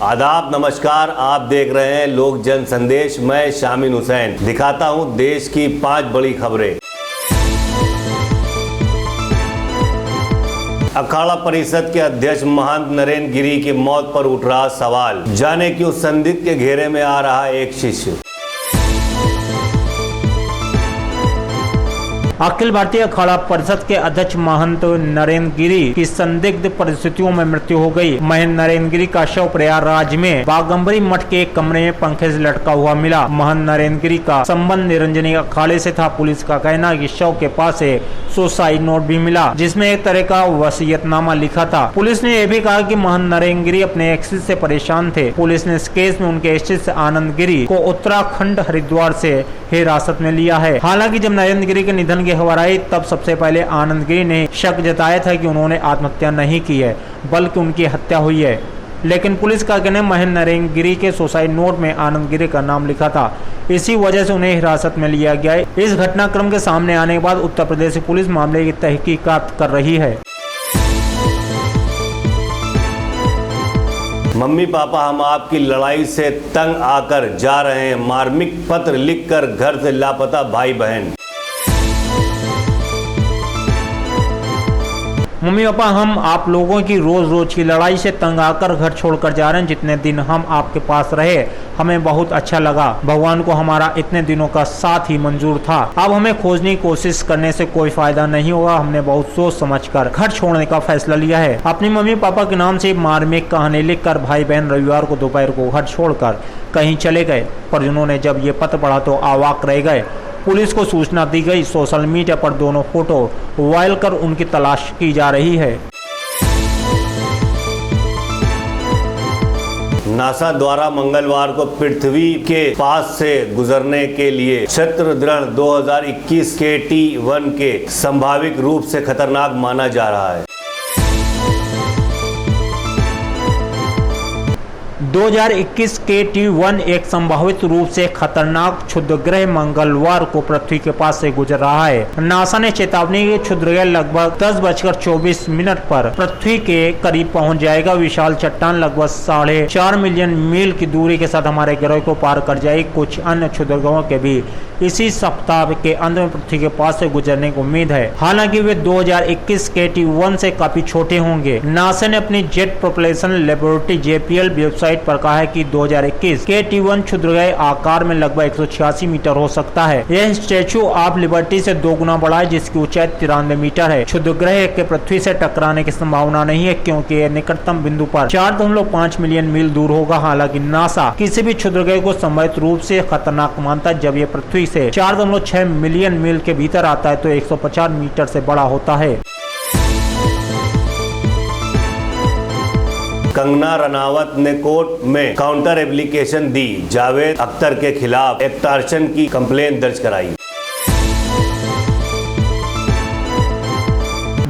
आदाब, नमस्कार। आप देख रहे हैं लोक जन संदेश। मैं शामिन हुसैन दिखाता हूं देश की 5 बड़ी खबरें। अखाड़ा परिषद के अध्यक्ष महंत नरेंद्र गिरी की मौत पर उठ रहा सवाल, जाने क्यों संदिग्ध के घेरे में आ रहा एक शिष्य। अखिल भारतीय अखाड़ा परिषद के अध्यक्ष महंत नरेंद्र गिरी की संदिग्ध परिस्थितियों में मृत्यु हो गई। महंत नरेंद्र गिरी का शव प्रयागराज में बागंबरी मठ के एक कमरे में पंखे से लटका हुआ मिला। महंत नरेंद्र गिरी का संबंध निरंजनी अखाड़े से था। पुलिस का कहना है कि शव के पास से सुसाइड नोट भी मिला, जिसमें एक तरह का वसीयतनामा लिखा था। पुलिस ने यह भी कहा कि महंत नरेंद्र गिरी अपने एक्सिस से परेशान थे। पुलिस ने इस केस में उनके एक्सिस आनंद गिरी को उत्तराखंड हरिद्वार से हिरासत में लिया है। हालांकि जब नरेंद्र गिरी के निधन की खबर आई, तब सबसे पहले आनंद गिरी ने शक जताया था कि उन्होंने आत्महत्या नहीं की है, बल्कि उनकी हत्या हुई है। लेकिन पुलिस का कहना है महंत नरेंद्र गिरी के सुसाइड नोट में आनंद गिरी का नाम लिखा था। इसी वजह से उन्हें हिरासत में लिया गया है। इस घटनाक्रम के सामने आने के बाद उत्तर प्रदेश पुलिस मामले की तहकीकात कर रही है। मम्मी पापा, हम आपकी लड़ाई से तंग आकर जा रहे हैं। मार्मिक पत्र लिखकर घर से लापता भाई बहन। मम्मी पापा, हम आप लोगों की रोज रोज की लड़ाई से तंग आकर घर छोड़कर जा रहे हैं। जितने दिन हम आपके पास रहे हमें बहुत अच्छा लगा। भगवान को हमारा इतने दिनों का साथ ही मंजूर था। अब हमें खोजने की कोशिश करने से कोई फायदा नहीं होगा। हमने बहुत सोच समझकर घर छोड़ने का फैसला लिया है। अपनी मम्मी पापा के नाम से मार्मिक कहानी लिखकर भाई बहन रविवार को दोपहर को घर छोड़कर कहीं चले गए। परिजनों ने जब ये पत्र पढ़ा तो अवाक रह गए। पुलिस को सूचना दी गई। सोशल मीडिया पर दोनों फोटो वायरल कर उनकी तलाश की जा रही है। नासा द्वारा मंगलवार को पृथ्वी के पास से गुजरने के लिए चंद्रग्रहण 2021 KT1 के संभावित रूप से खतरनाक माना जा रहा है। 2021 KT1 एक संभावित रूप से खतरनाक क्षुद्रग्रह मंगलवार को पृथ्वी के पास से गुजर रहा है। नासा ने चेतावनी की क्षुद्रग्रह लगभग 10:24 पर पृथ्वी के करीब पहुंच जाएगा। विशाल चट्टान लगभग 4.5 मिलियन मील की दूरी के साथ हमारे ग्रह को पार कर जाएगी। कुछ अन्य क्षुद्रग्रहों के भी इसी सप्ताह के अंत में पृथ्वी के पास से गुजरने की उम्मीद है। हालांकि वे 2021 KT1 से काफी छोटे होंगे। नासा ने अपनी jet propulsion laboratory JPL website पर कहा है कि 2021 KT1 क्षुद्रग्रह आकार में लगभग 186 मीटर हो सकता है। यह स्टैच्यू ऑफ लिबर्टी से 2 गुना बड़ा है, जिसकी ऊंचाई 93 मीटर है। क्षुद्रग्रह के पृथ्वी से टकराने की संभावना नहीं है, क्योंकि यह निकटतम बिंदु पर 4.5 मिलियन मील दूर होगा। हालांकि नासा किसी भी क्षुद्रग्रह को संभावित रूप से खतरनाक मानता है। जब यह पृथ्वी से 4.6 मिलियन मील के भीतर आता है तो 150 मीटर से बड़ा होता है। कंगना रनावत ने कोर्ट में काउंटर एप्लीकेशन दी। जावेद अख्तर के खिलाफ एक्सटॉर्शन की कंप्लेंट दर्ज कराई।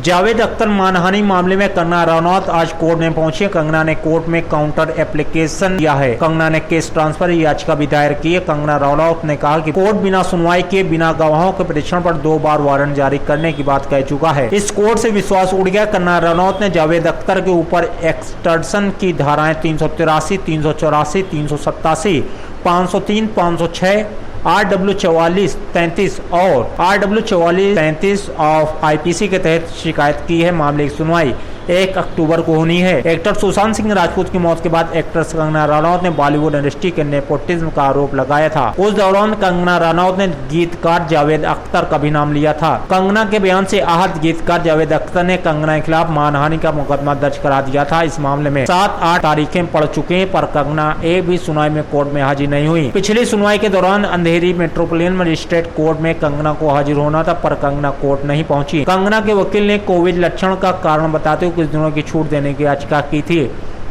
जावेद अख्तर मानहानि मामले में कंगना रनौत आज कोर्ट में पहुंची। कंगना ने कोर्ट में काउंटर एप्लीकेशन दिया है। कंगना ने केस ट्रांसफर याचिका भी दायर की है। कंगना रनौत ने कहा कि कोर्ट बिना सुनवाई के बिना गवाहों के परीक्षण पर 2 बार वारंट जारी करने की बात कह चुका है। इस कोर्ट से विश्वास उड़ गया। कंगना रनौत ने जावेद अख्तर के ऊपर एक्सटॉर्शन की धाराएं 383, 384, 387, 503, 506, RW 4433 और RW 4433 ऑफ IPC के तहत शिकायत की है। मामले की सुनवाई 1 अक्टूबर को होनी है। एक्टर सुशांत सिंह राजपूत की मौत के बाद एक्ट्रेस कंगना रनौत ने बॉलीवुड इंडस्ट्री के नेपोटिज्म का आरोप लगाया था। उस दौरान कंगना रनौत ने गीतकार जावेद अख्तर का भी नाम लिया था। कंगना के बयान से आहत गीतकार जावेद अख्तर ने कंगना के खिलाफ मानहानि का मुकदमा दर्ज करा दिया था। इस मामले में 7-8 तारीखें पड़ चुके हैं, पर कंगना एक भी सुनवाई में कोर्ट में हाजिर नहीं हुई। पिछली सुनवाई के दौरान अंधेरी मेट्रोपोलिटन मजिस्ट्रेट कोर्ट में कंगना को हाजिर होना था, पर कंगना कोर्ट नहीं पहुंची। कंगना के वकील ने कोविड लक्षण का कारण बताते हुए कुछ दिनों की छूट देने की याचिका की थी।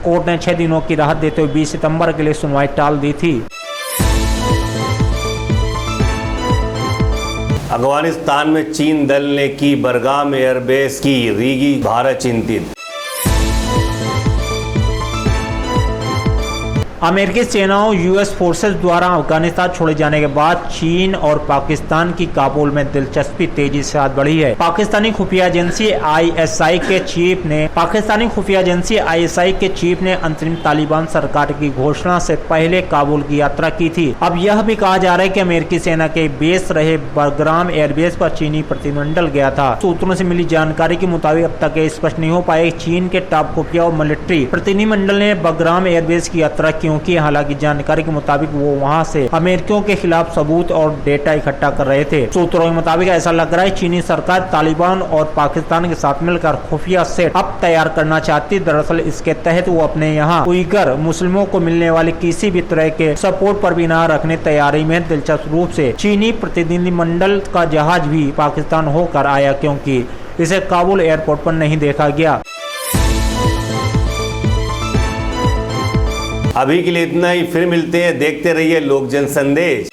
कोर्ट ने 6 दिनों की राहत देते हुए 20 सितंबर के लिए सुनवाई टाल दी थी। अफगानिस्तान में चीन दल ने की बरगाम एयरबेस की रीगी, भारत चिंतित। अमेरिकी सेनाओं यूएस फोर्सेस द्वारा अफगानिस्तान छोड़े जाने के बाद चीन और पाकिस्तान की काबुल में दिलचस्पी तेजी से हाथ बढ़ी है। पाकिस्तानी खुफिया एजेंसी आईएसआई के चीफ ने अंतरिम तालिबान सरकार की घोषणा से पहले काबुल की यात्रा की थी। अब यह भी कहा जा रहा है कि अमेरिकी सेना के बेस रहे बगराम एयरबेस पर चीनी प्रतिनिधिमंडल गया था। सूत्रों से मिली जानकारी के मुताबिक अब तक स्पष्ट नहीं हो पाए चीन के टॉप खुफिया और मिलिट्री प्रतिनिधिमंडल ने बगराम एयरबेस की यात्रा क्यों की। हालांकि जानकारी के मुताबिक वो वहां से अमेरिकियों के खिलाफ सबूत और डेटा इकट्ठा कर रहे थे। सूत्रों के मुताबिक ऐसा लग रहा है चीनी सरकार तालिबान और पाकिस्तान के साथ मिलकर खुफिया सेट अप तैयार करना चाहती। दरअसल इसके तहत वो अपने यहाँ उइगर मुस्लिमों को मिलने वाले किसी भी तरह के सपोर्ट पर भी न रखने तैयारी में। दिलचस्प रूप से चीनी प्रतिनिधिमंडल का जहाज भी पाकिस्तान होकर आया, क्योंकि इसे काबुल एयरपोर्ट पर नहीं देखा गया। अभी के लिए इतना ही, फिर मिलते हैं। देखते रहिए लोक जन संदेश।